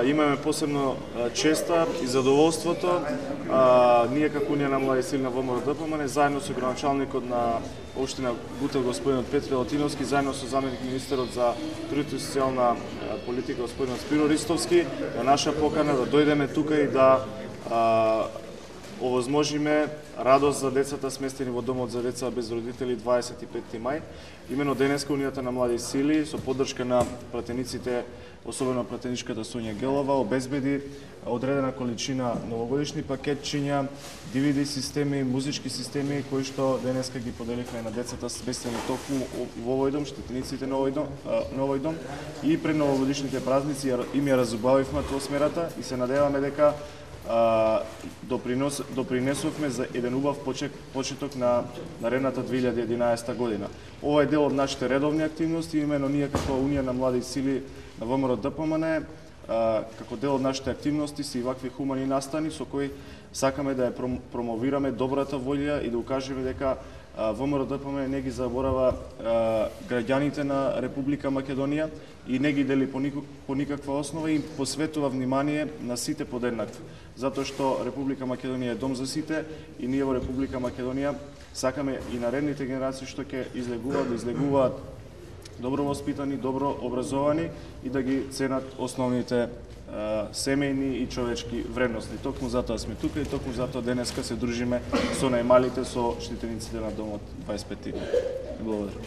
Имаме посебно честа и задоволството. Ние како Унија на млади сили на ВМРО-ДПМН, заедно со градоначалникот на општина Гутел господинот Петре Латиновски, заедно со заменик министерот за трудовите и социјална политика господинот Спиро Ристовски, на наша покана да дојдеме тука и да овозможиме радост за децата сместени во домот за деца без родители 25 мај. Имено денеска Унијата на млади сили со поддршка на пратениците, особено пратеничката Сонја Гелова, обезбеди одредена количина новогодишни пакетчиња, DVD системи, музички системи кои што денеска ги поделивме на децата сместени токму во овој дом, штетениците на овој дом и пред новогодишните празници им ја разубавивме атмосферата и се надеваме дека допринесовме за еден убав почеток на наредната 2011 година. Ова е дел од нашите редовни активности, имено ние како Унија на млади сили на ВМРО-ДПМН, како дел од нашите активности се и вакви хумани настани со кои сакаме да ја промовираме добрата волја и да укажеме дека ВМРО-ДПМН не ги заборава граѓаните на Република Македонија и не ги дели по никаква основа и посветува внимание на сите подеднакво. Затоа што Република Македонија е дом за сите и ние во Република Македонија сакаме и наредните генерации што ќе излегуваат добро воспитани, добро образовани и да ги ценат основните семејни и човечки вредности. Токму затоа сме тука и токму затоа денеска се дружиме со најмалите, со штитениците на домот 25. Благодарам.